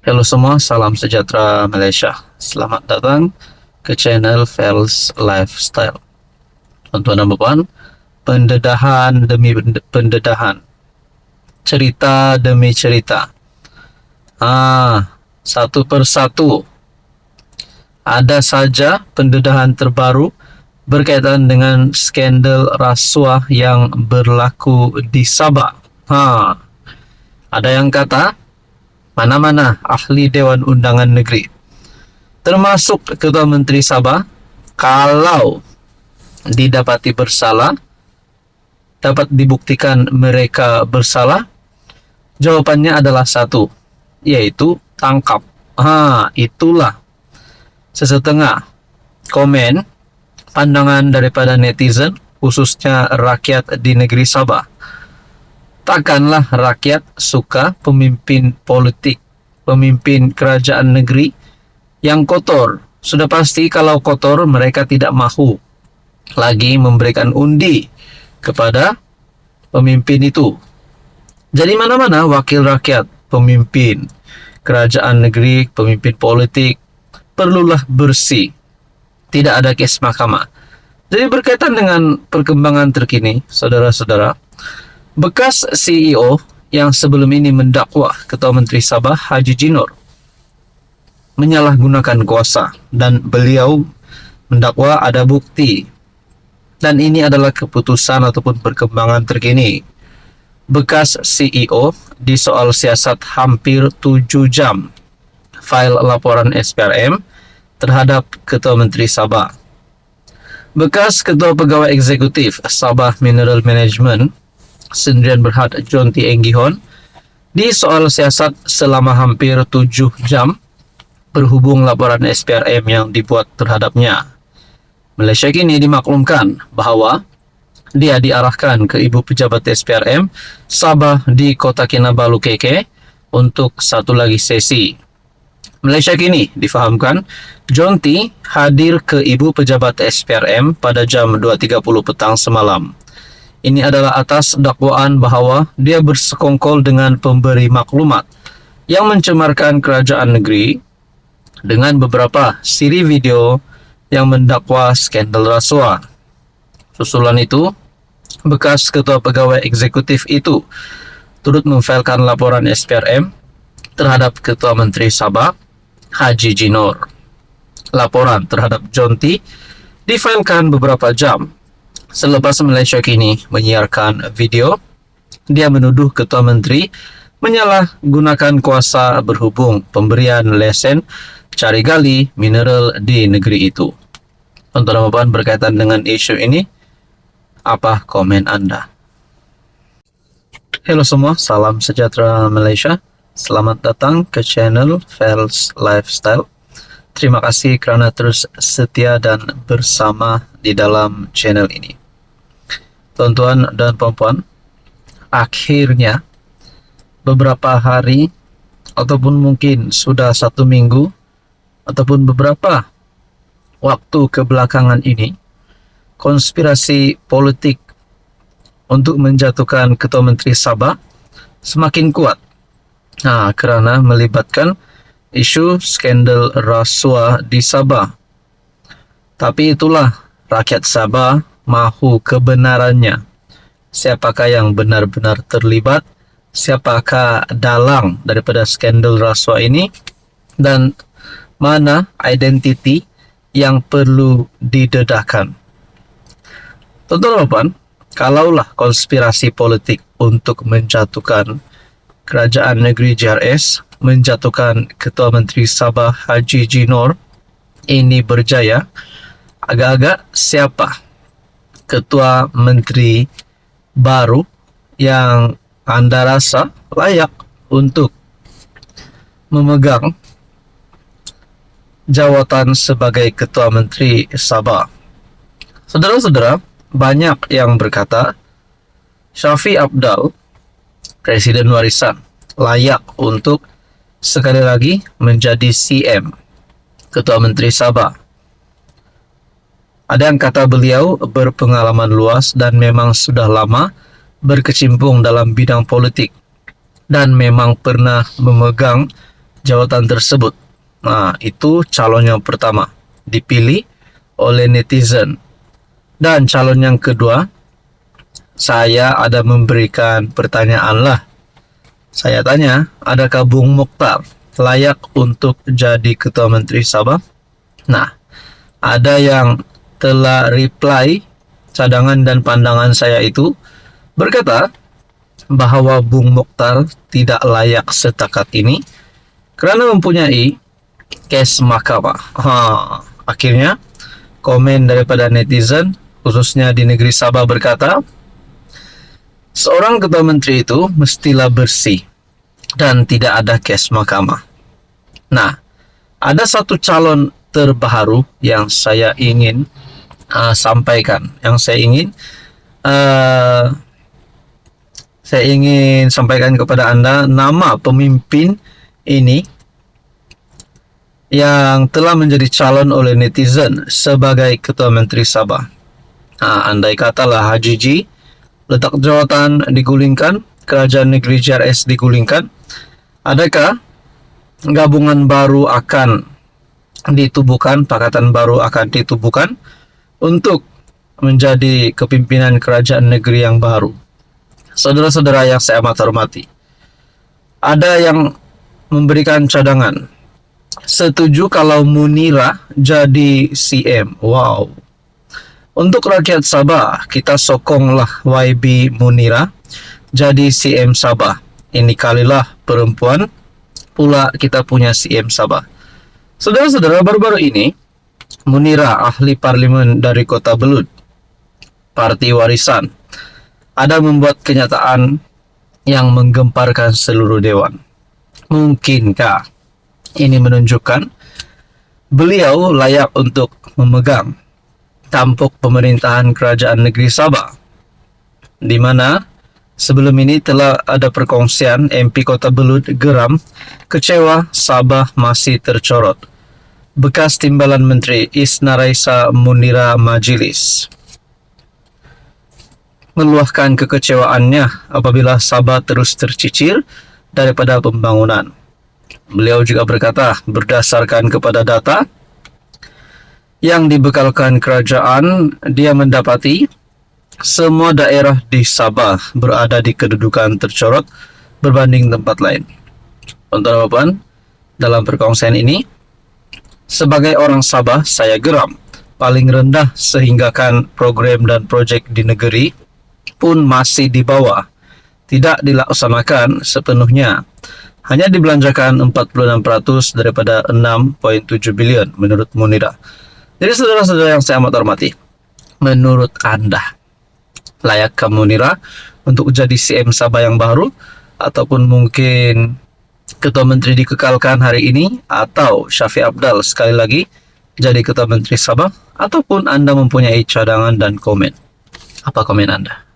Halo semua, salam sejahtera Malaysia. Selamat datang ke channel Fels Lifestyle. Tuan-tuan dan puan, pendedahan demi pendedahan, cerita demi cerita. Satu persatu ada saja pendedahan terbaru berkaitan dengan skandal rasuah yang berlaku di Sabah. Ada yang kata mana-mana ahli Dewan Undangan Negeri, termasuk Ketua Menteri Sabah, kalau didapati bersalah, dapat dibuktikan mereka bersalah, jawabannya adalah satu, yaitu tangkap. Itulah sesetengah komen pandangan daripada netizen, khususnya rakyat di negeri Sabah. Takkanlah rakyat suka pemimpin politik, pemimpin kerajaan negeri yang kotor. Sudah pasti kalau kotor mereka tidak mahu lagi memberikan undi kepada pemimpin itu. Jadi mana-mana wakil rakyat, pemimpin kerajaan negeri, pemimpin politik, perlulah bersih. Tidak ada kes mahkamah. Jadi berkaitan dengan perkembangan terkini, saudara-saudara, bekas CEO yang sebelum ini mendakwa Ketua Menteri Sabah Haji Jinor menyalahgunakan kuasa, dan beliau mendakwa ada bukti, dan ini adalah keputusan ataupun perkembangan terkini. Bekas CEO disoal siasat hampir 7 jam file laporan SPRM terhadap Ketua Menteri Sabah. Bekas Ketua Pegawai Eksekutif Sabah Mineral Management Sdn Bhd John T. Enggihon disoal siasat selama hampir 7 jam berhubung laporan SPRM yang dibuat terhadapnya. Malaysia kini dimaklumkan bahawa dia diarahkan ke Ibu Pejabat SPRM Sabah di Kota Kinabalu KK untuk satu lagi sesi. Malaysia kini difahamkan John T. hadir ke Ibu Pejabat SPRM pada jam 2.30 petang semalam. Ini adalah atas dakwaan bahawa dia bersekongkol dengan pemberi maklumat yang mencemarkan kerajaan negeri dengan beberapa siri video yang mendakwa skandal rasuah. Susulan itu, bekas Ketua Pegawai Eksekutif itu turut memfailkan laporan SPRM terhadap Ketua Menteri Sabah Haji Jinor. Laporan terhadap John T. difailkan beberapa jam selepas Malaysia kini menyiarkan video dia menuduh Ketua Menteri menyalahgunakan kuasa berhubung pemberian lesen cari gali mineral di negeri itu. Tuan-tuan dan puan, berkaitan dengan isu ini, apa komen Anda? Halo semua, salam sejahtera Malaysia. Selamat datang ke channel Fels Lifestyle. Terima kasih kerana terus setia dan bersama di dalam channel ini. Tuan-tuan dan puan-puan, akhirnya beberapa hari ataupun mungkin sudah 1 minggu ataupun beberapa waktu kebelakangan ini, konspirasi politik untuk menjatuhkan Ketua Menteri Sabah semakin kuat. Kerana melibatkan isu skandal rasuah di Sabah. Tapi itulah, rakyat Sabah mahu kebenarannya. Siapakah yang benar-benar terlibat? Siapakah dalang daripada skandal rasuah ini? Dan mana identiti yang perlu didedahkan? Tuan-tuan, kalaulah konspirasi politik untuk menjatuhkan kerajaan negeri JRS, menjatuhkan Ketua Menteri Sabah Haji Jinor ini berjaya, agak-agak siapa Ketua Menteri baru yang anda rasa layak untuk memegang jawatan sebagai Ketua Menteri Sabah? Saudara-saudara, banyak yang berkata Shafie Apdal, Presiden warisan, layak untuk sekali lagi menjadi CM, Ketua Menteri Sabah. Ada yang kata beliau berpengalaman luas dan memang sudah lama berkecimpung dalam bidang politik dan memang pernah memegang jabatan tersebut. Nah, itu calon yang pertama dipilih oleh netizen. Dan calon yang kedua, saya ada memberikan pertanyaan lah. Saya tanya, adakah Bung Mokhtar layak untuk jadi Ketua Menteri Sabah? Nah, ada yang telah reply cadangan dan pandangan saya itu berkata bahwa Bung Mokhtar tidak layak setakat ini karena mempunyai case mahkamah. Akhirnya komen daripada netizen khususnya di negeri Sabah berkata, seorang ketua menteri itu mestilah bersih dan tidak ada case mahkamah. Nah, ada satu calon terbaru yang saya ingin sampaikan, yang saya ingin sampaikan kepada Anda nama pemimpin ini yang telah menjadi calon oleh netizen sebagai Ketua Menteri Sabah. Andai katalah Haji G, letak jawatan digulingkan, kerajaan negeri JRS digulingkan, adakah gabungan baru akan ditubuhkan, pakatan baru akan ditubuhkan untuk menjadi kepimpinan kerajaan negeri yang baru? Saudara-saudara yang saya amat hormati, ada yang memberikan cadangan, setuju kalau Munira jadi CM. Wow. Untuk rakyat Sabah, kita sokonglah YB Munira jadi CM Sabah. Ini kalilah perempuan, pula kita punya CM Sabah. Saudara-saudara, baru-baru ini Munira, ahli parlimen dari Kota Belud, Parti Warisan, ada membuat kenyataan yang menggemparkan seluruh dewan. Mungkinkah ini menunjukkan beliau layak untuk memegang tampuk pemerintahan kerajaan negeri Sabah, di mana sebelum ini telah ada perkongsian MP Kota Belud geram, kecewa Sabah masih tercorot. Bekas Timbalan Menteri Isna Raisa Munira Majelis meluahkan kekecewaannya apabila Sabah terus tercicir daripada pembangunan. Beliau juga berkata, berdasarkan kepada data yang dibekalkan kerajaan, dia mendapati semua daerah di Sabah berada di kedudukan tercorot berbanding tempat lain. Tuan-tuan, dalam perkongsian ini, sebagai orang Sabah, saya geram. Paling rendah sehinggakan program dan projek di negeri pun masih di bawah, tidak dilaksanakan sepenuhnya. Hanya dibelanjakan 46% daripada 6,7 bilion menurut Munira. Jadi saudara-saudara yang saya amat hormati, menurut Anda, layakkah Munira untuk jadi CM Sabah yang baru? Ataupun mungkin Ketua Menteri dikekalkan hari ini, atau Syafiq Abdal sekali lagi jadi Ketua Menteri Sabah? Ataupun Anda mempunyai cadangan dan komen? Apa komen Anda?